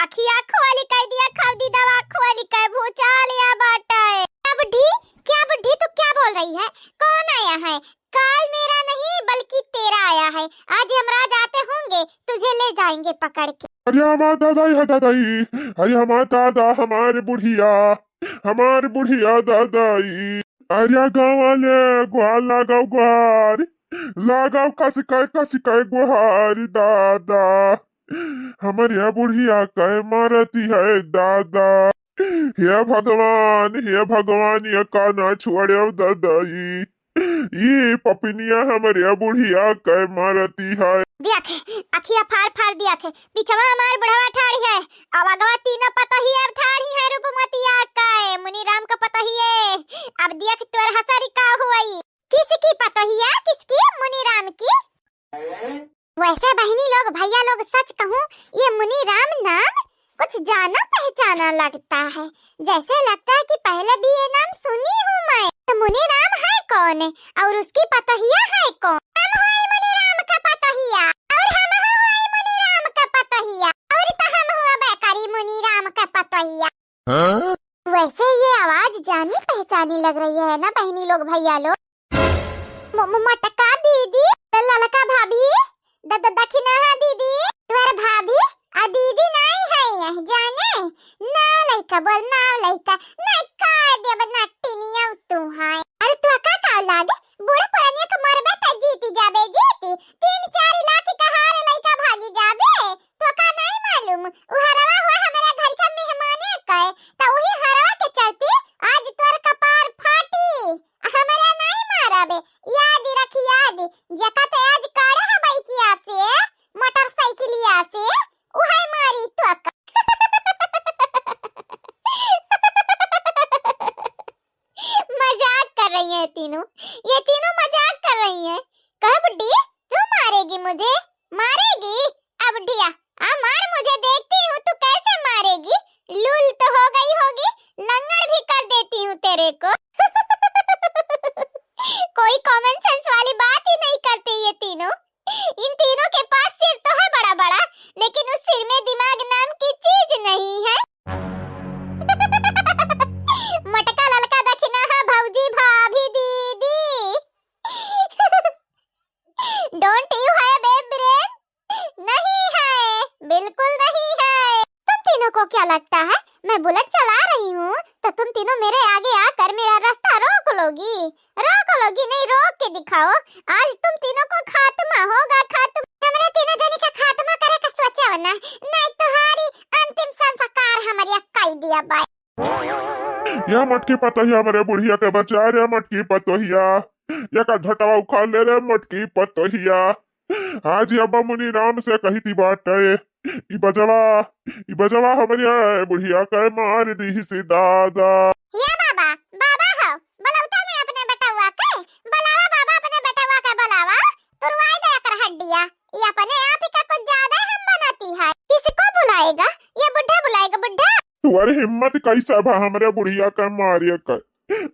अखिया खोली कह दिया खावदी दवा खोली कह भूचाल या बाटा है। क्या बुढ़ी तू क्या बोल रही है? कौन आया है? काल मेरा नहीं बल्कि तेरा आया है। आज यमराज आते होंगे तुझे ले जाएंगे पकड़ के। अरे हमारा दादाई है दादाई, अरे हमारा दादा हमारे बुढ़िया दादाई। अरे गाँव वाले गुहार लगाओ कसिकाय गुहार दादा। हमारे यहाँ बुढ़िया कहे मारती है दादा। हे भगवान ये का ना छोड़े दादाई। ये पपिनिया हमारे यहाँ बुढ़िया कहे मारती है। देख अखिया फाड़ दिया थे पिछवा हमार बुढ़वा ठाड़ी है। अब अगवा तीनों पता ही अब ठाड़ी है रूपमतिया का है मुनीराम का पता ही है। अब देख तोर हसरी का हुई किसकी पता ही है? किसकी? मुनीराम की। वैसे बहनी लोग भैया लोग सच कहूँ ये मुनीराम नाम कुछ जाना पहचाना लगता है। जैसे लगता है कि पहले भी ये नाम सुनी हूँ मैं। तो मुनीराम है कौन और उसकी पतोहिया है कौन? हम हैं मुनीराम का पतोहिया और हम हैं मुनीराम का पतोहिया और तो हम हुआ बेकारी मुनीराम का पतोहिया। वैसे ये आवाज जानी पहचानी लग रही है ना बहनी लोग भैया लोग। मटका दीदी, ललका भाभी, दखिना दीदी, तुम्हारा भाभी आ दीदी नहीं है यह जाने ना लइका बोल ना लइका नहीं कर दे बनटिनिया तू है। अरे तू का लाग बूढ़ा पुरानिया के मरबे त जीती जाबे जीती 3-4 लाख का हार लइका भागी जाबे। तो का नहीं मालूम उ हरवा हुआ हमारा घर का मेहमाने कहे त वही हरवा के चलती आज तोर कपार फाटी हमारा नहीं मारबे। याद रखी याद जकत आज काड़े है बाइकिया से मोटरसाइकिलिया से उहाय मारी तो मजाक कर रही है तीनों। ये तीनों मजाक कर रही हैं। कह बुड्ढी तू मारेगी मुझे? मारेगी? अब बुड्ढिया आ मार मुझे देखती हूँ तू कैसे मारेगी। लूल तो हो गई होगी लंगड़ भी कर देती हूँ तेरे को। कोई कॉमन सेंस वाली बात ही नहीं करते ये तीनों। इन तीनों के पास सिर तो है बड़ा बड़ा लेकिन उस सिर में दिमाग नाम की चीज नहीं है। मटका ललका दखिना है भौजी भाभी दीदी। Don't you have a brain? नहीं है, बिल्कुल नहीं है। तुम तीनों को क्या लगता है मैं बुलेट चला रही हूँ तो तुम तीनों मेरे आगे आकर मेरा रास्ता रोक लोगी? नहीं रोक के दिखाओ। आज तुम तीनों को खात्मा होगा खात्मा। हमरे तीनों जनी का खात्मा करे का सोचे हो ना नहीं तुम्हारी अंतिम संस्कार हमारी अक्काई दिया बाय। या मटकी पतोहिया हमारे बुढ़िया के बचा रे मटकी पतोहिया। या का झटवा उखाड़ ले रे मटकी पतोहिया। आज अब्बा मुनीराम से कही थी बात है ई बजवा हमारी बुढ़िया के मार दी सी दादा। या बाबा हो बलौता में अपने बेटवा के बुलावा। बाबा अपने बेटवा का बुलावा तुरवाई दे कर हड्डिया। ये अपने आप ही का कुछ ज्यादा हम बनाती है। किसको बुलाएगा? ये बुढ़ा बुलाएगा बुढ़ा। तुम्हारी हिम्मत कैसा बा हमारे बुढ़िया का मारिया कर?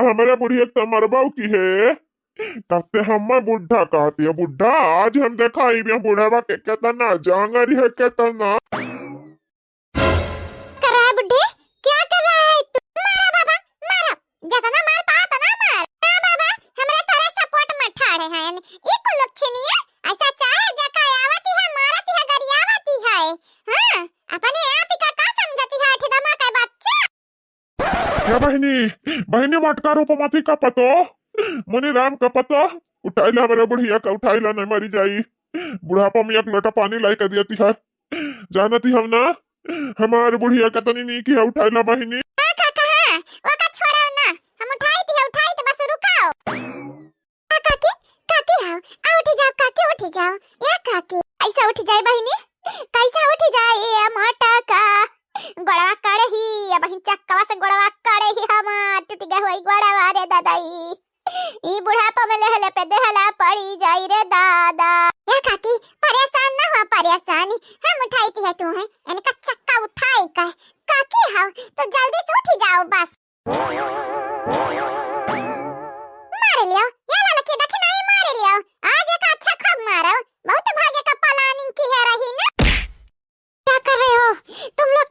हमारे बुढ़िया तो मरबाऊ की है कहते हम बुढ़ा कहती है बुढ़ा। आज हम देखा बुढ़ावा के कितना जांगरी है कितना। कर रहा है बुढ़े? क्या कर रहा है तू? मारा बाबा मारा जितना मार पाता ना मार। हां बाबा हमरे तोरे सपोर्ट में ठाड़े हैं ई को लक्षणीय ऐसा चाहे जका आवती है मारती है गरियावती है। हां अपने आप ही का समझती है ठिदमा का बच्चा। क्या बहनी मटका रूपमती का पतो मुनीराम का पता उठाइला हमारे बुढ़िया का उठाइला नहीं मरी जाई। बुढ़ापा में एक लोटा पानी लाई कर दिया है जानती हम ना हमारे बुढ़िया का तनी नहीं किया उठाइला बहनी। वो का छोड़ो ना हम उठाई तो बस रुकाओ। काकी आओ उठ जाओ या काकी ऐसा उठ जाए बहनी कैसा उठ जाए ये मोटा का गोड़वा काड़े ही या बहन चक्कवा से गोड़वा काड़े ही हम टूट गए हुई गोड़वा रे दादाई। ई बुढ़ापा में लहले पे देहला पड़ी जाई रे दादा। या काकी परेशान ना हो परेशानी हम उठाई है तू है इनका चक्का उठाई का काकी हां तो जल्दी से उठ जाओ बस। मार लियो या ललकी दखी नहीं मार लियो आज एक अच्छा खूब मारो बहुत भाग्य का प्लानिंग की है रही ना। क्या कर रहे हो तुम लोग?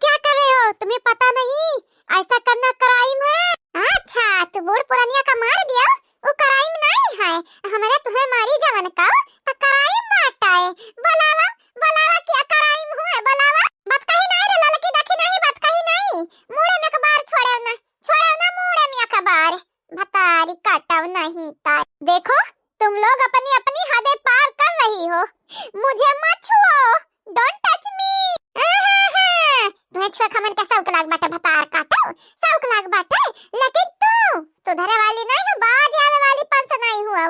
मुझे मत छुओ, डोंट टच मी। तुम्हें छुआ खमन का शौक लाग बाटे, भतार काटो शौक लाग बाटे। लेकिन तू धरे वाली नहीं हो, बाज आवे वाली पंस नहीं हुआ।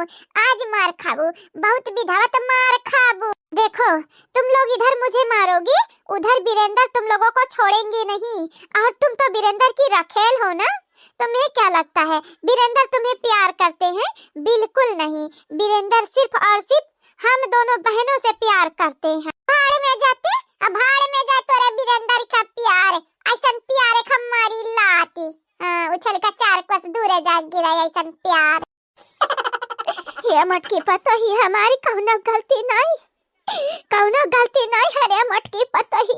आज मार खाबू, बहुत विधावत मार खाबू। देखो तुम लोग इधर मुझे मारोगी, उधर बीरेंद्र तुम लोगों को छोड़ेंगे नहीं। और तुम तो बीरेंद्र की रखेल हो ना, तुम्हें क्या लगता है बीरेंद्र तुम्हें प्यार करते हैं? बिल्कुल नहीं, बीरेंद्र सिर्फ और सिर्फ हम दोनों बहनों से प्यार करते हैं। भाड़ में जाते, अब भाड़ में जा तोरे बीरेंद्र का प्यार, ऐसन प्यार हमारी लाती। उछल का 4 कोस दूरे जा गिरा ऐसन प्यार। ये मटकी पतो ही हमारी कौनो गलती नहीं, कौनो गलती नहीं है रे मटकी पतो ही।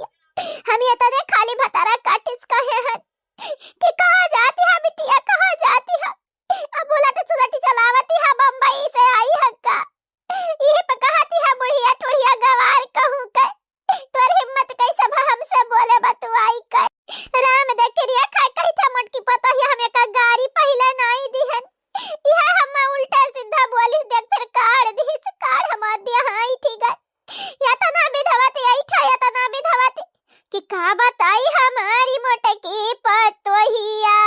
हम ये तो खाली भतारा काटिस कहे हैं कि कहाँ जाती है बिटिया, कहाँ जाती है? अब बुलेट सुलट चलावती है, बम्बई से आई है का? ये पे कहती है बुढ़िया टुढ़िया गवार कहूँ के। तोर हिम्मत कैसे भा हमसे बोले बतुआई के? राम देखिए खाए कही था मटकी पता ही हमें का गाड़ी पहले नहीं दिहन। यह हम उल्टा सीधा बोलिस, देख फिर काट दिस, काट हम दिया। हां ठीक है, या तो ना विधवती आई ठा, या तो ना विधवती कि का बताई हमारी मोटे की पतोहिया।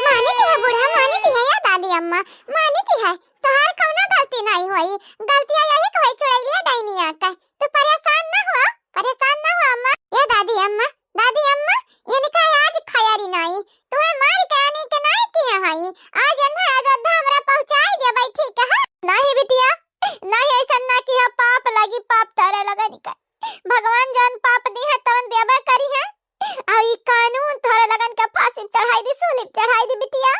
मानी थी है बुढ़ा, मानी थी है या दादी अम्मा, मानी थी है। तोहार कौनो गलती नहीं हुई, गलतियां यही कोई चुड़ैलिया डाइनिया का। तू परेशान ना हुआ, परेशान ना हुआ अम्मा। ये दादी अम्मा, दादी अम्मा, ये निका आज खयारी नहीं, तुम्हें मार के आने के नहीं किए हई। आज अन्हा अयोध्या हमरा पहुंचाई दे भाई, ठीक है? नहीं बिटिया, नहीं ऐसा ना किया, पाप लगी, पाप तारे लगा निका। भगवान जान पाप दी है तवन देबा करी है। और ई कानून तोरे लगन का फांसी चढ़ाई दी, सूली चढ़ाई दी बिटिया।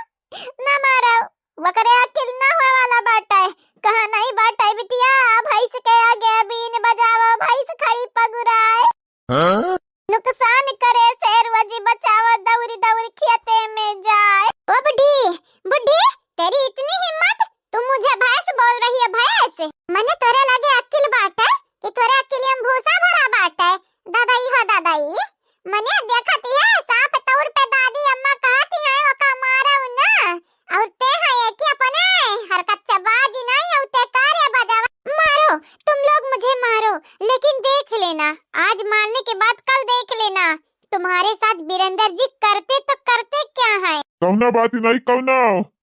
ना मारो, वकरे अकिल ना होए वाला बाटा है, कहां नहीं बाटा है बिटिया। भैंस के आगे बीन बजाओ, भैंस खड़ी पगुराए। हां नुकसान करे शेर वजी बचाओ, दौरी दौरी खेते में जाए। ओ बुढ़ी, बुढ़ी तेरी इतनी हिम्मत, तुम मुझे भैंस बोल रही है? भैंस मने तोरे लगे अकिल बाटा कि तोरे अकिलियम भूसा भरा बाटा है? दादाई हो दादाई, मने देखती है सांप तौर पे दादी अम्मा कहती है वो का मारो ना। और ते है कि अपने हरकत से बाजी नहीं होते कार्य बजावा। मारो तुम लोग मुझे मारो, लेकिन देख लेना आज मारने के बाद कल देख लेना तुम्हारे साथ बीरेंद्र जी करते तो करते क्या है। कौना बात नहीं, कौना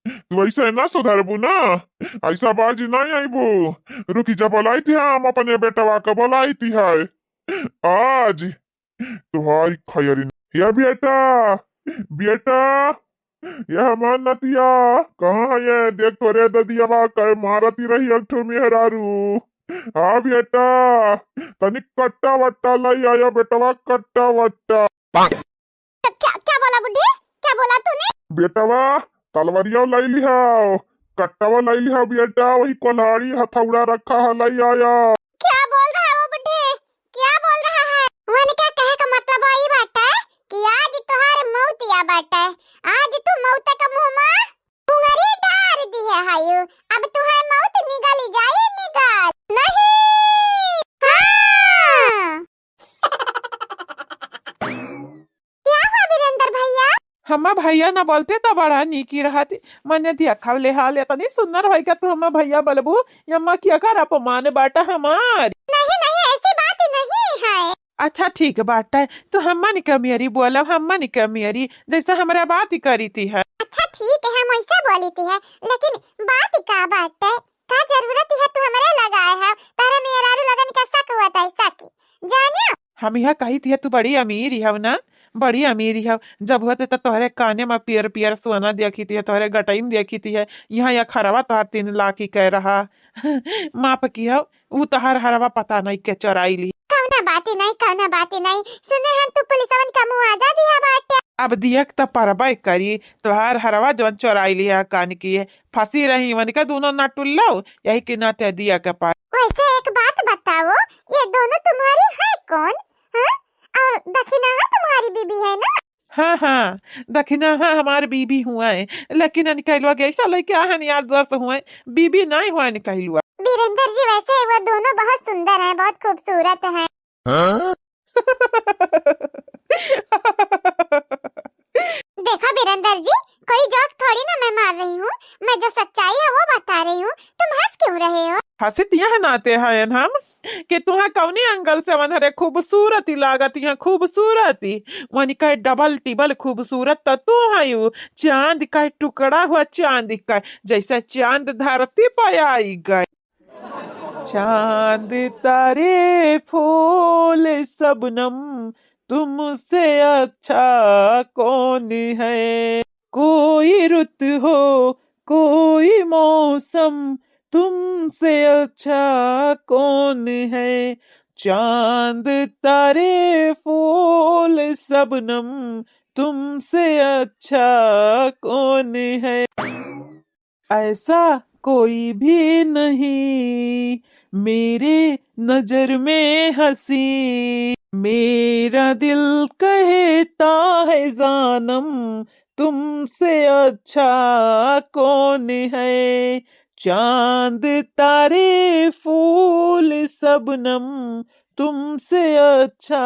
तू ऐसे ना सुधरबू ना, ऐसा बाजी नहीं आईबू। रुकी जब बोलाई थी हम अपने बेटवा का बोलाई थी है आज तुम्हारी खैरी। या बेटा, बेटा ये हमार नतिया कहाँ है? ये देख तोरे ददियावा कहे मारती रही एक ठो मेहरारू। हाँ बेटा तनिक कट्टा वट्टा लाई आया बेटवा, कट्टा वट्टा। क्या क्या बोला बुढ़े, क्या बोला तूने? बेटवा तलवारिया लाई लिहाओ, कट्टावा लाई लिहाओ बेटा, वही कोल्हाड़ी हथौड़ा रखा है लाई आया। क्या बोल रहा है वो बुढ़े, क्या बोल रहा है? वन क्या कहे का मतलब वही बात है कि आज तुहार मौतिया बाटा है। आज तू मौत का मुंह में पुंगरी डाल दी है हायू। अब तुहार मौत निगल जाए, निगल नहीं। हाँ क्या हुआ वीरेंद्र भैया? हम्मा भैया ना बोलते तो बड़ा नीकी रहती। मैंने देखा ले हाल इतनी सुंदर है क्या तू हम्मा भैया बोलबू? यम्मा क्या कर अपमान बाटा हमार। नहीं नहीं ऐसी बात नहीं है। अच्छा ठीक बाटा है तो हम्मा ने कमियरी बोला, हम्मा ने कमियरी जैसा हमारा बात ही करी थी है। अच्छा ठीक है हम ऐसा बोली थी है, लेकिन बात का बात है का जरूरत है तू हमारे लगाए है? तारा मेरा लगन का शक हुआ था शक जानियो। हम यह कही थी तू बड़ी अमीर ही हो ना, बड़ी अमीर है। जब होते तो तोहरे काने में पियर पियर सोना देखी थी, तोहरे गटाई में देखी थी है। यहाँ या खरवा तोहर 3 लाख ही कह रहा माप की है वो तोहर हरवा पता नहीं के चोराई ली। कौना बातें नहीं, कौना बातें नहीं। सुने हम तू पुलिसवन का मुंह आजा दिया बाटे। अब दियक तो परबे करी, तोहार हरवा जौन चोराई लिया कान की फंसी रही वन का दोनों ना टुल्लो, यही के नाते दिया के पास। वैसे एक बात बताओ, ये दोनों तुम्हारी है कौन? हाँ? और दक्षिणा तुम्हारी बीबी है ना? हाँ हाँ दक्षिणा हाँ हमारे बीबी हुआ है, लेकिन निकलवा ऐसा लेके है यार दोस्त हुआ बीबी नहीं हुआ निकलवा। वीरेंद्र जी वैसे वो दोनों बहुत सुंदर हैं, बहुत खूबसूरत हैं। हाँ? देखो वीरेंद्र जी कोई जोक थोड़ी ना मैं मार रही हूँ, मैं जो सच्चाई है वो बता रही हूँ। तुम हंस क्यों रहे हंसित यह नाते हैं हम कि तुहा कौनी एंगल से मनहरे खूबसूरती लागत यहाँ खूबसूरती वनी का डबल टिबल खूबसूरत तो तू है चांद का टुकड़ा हुआ चांद का जैसे चांद धरती पर आई गए चांद तारे फूल सबनम तुमसे अच्छा कौन है कोई रुत हो कोई मौसम तुमसे अच्छा कौन है चांद तारे फूल सबनम तुमसे अच्छा कौन है ऐसा कोई भी नहीं मेरे नजर में हंसी मेरा दिल कहता है जानम तुमसे अच्छा कौन है चांद तारे फूल सबनम तुमसे अच्छा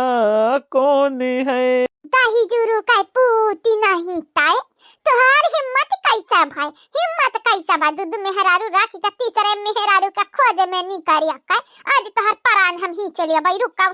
कौन है दाही जुरु काय पूती नहीं ताए तोहार हिम्मत कैसा भाई हिम्मत कैसा भाई दूध मेहरारू राखी का तीसरे मेहरारू का खोजे में नहीं करिया काय आज तोहार परान हम ही चलिया भाई रुका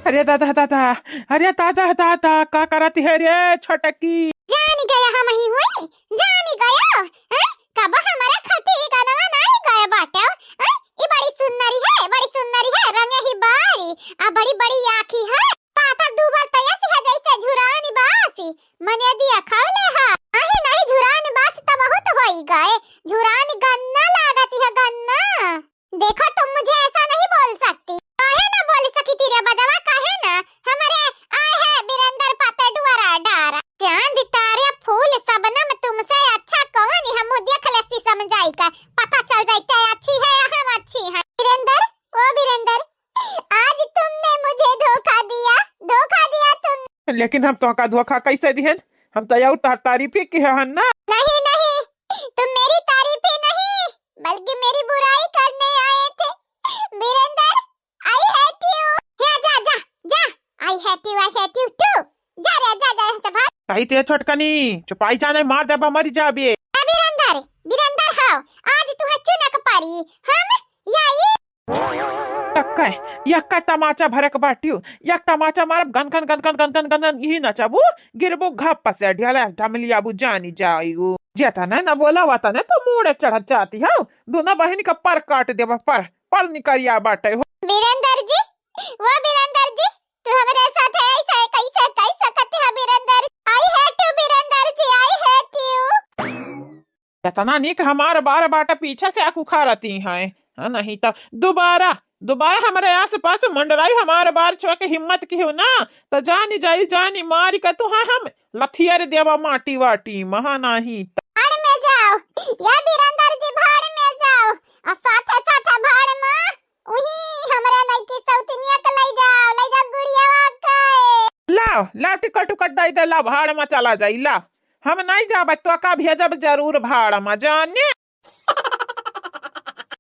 अरे दादा दादा अरे दादा दादा का करती है रे छोटकी जान गया हम ही हुई जान गया हैं कब हमारे खाते ही गाना नहीं गया बाटे हैं ये बड़ी सुंदरी है रंगे ही बारी आ बड़ी बड़ी आँखी है पाता दुबर तैयार है जैसे झुरानी बासी मने दिया खावले है नहीं नहीं झुरानी बासी तो बहुत होई गए झुरानी गन्ना लागती है गन्ना देखो तुम मुझे ऐसा नहीं बोल सकती काहे ना बोल सकी तेरे बदवा काहे ना हमारे आए है बिरंदर पाते डुआरा डारा चांद तारे फूल सबनम तुमसे अच्छा कौन हम देख लेसी समझाई का पता चल जाए अच्छी है या हम अच्छी हैं बिरंदर ओ बिरंदर आज तुमने मुझे धोखा दिया तुम लेकिन हम तो का धोखा कैसे दिहन हम तो यार तार तारीफ ही की हन ना नहीं नहीं तुम मेरी तारीफ ही नहीं बल्कि मेरी बुराई करने आए थे बिरंदर आई हेट यू या जा जा जा आई हेट यू टू जा रे जा से भाग कही ते छोटकनी चुपाई जाने मार दे मरी जाबे बिरंदर हाओ आज तुम्हें चुनक पारी हम या ये यक्का तमाचा भरक बाटियो यक तमाचा मारब gun gun gun gun gun gun gun gun यही नचाबू गिरबो घप से ढियाला ढमलिया बु जानी जाइयो जेता ना बोला वाता ना तो मुड़े चढ़ जाती हो दोनों बहन का पर काट देबा पर निकरिया बाटे हो बिरंदर जी वो बिरंदर जी तू हमारे साथ ऐसा कैसे कह सकते हो Birender I hate you Birender ji I hate you इतना निक हमारे बार बाटा पीछे से आंख उखाड़ती हैं नहीं तो दोबारा हमारे आस पास मंडराई हमारे बार छोके हिम्मत की हो ना तो जानी मारी का तू हम लथियर देवा माटी वाटी महा नहीं भाड़ में जाओ या बिरंदर जी भाड़ में जाओ और साथे भाड़ में उही हमरा नहीं की सौतनिया के ले जा गुड़िया का लाओ टिकट दे ला भाड़ में चला जाई ला हम नहीं जाब तो का भेजब जरूर भाड़ में जाने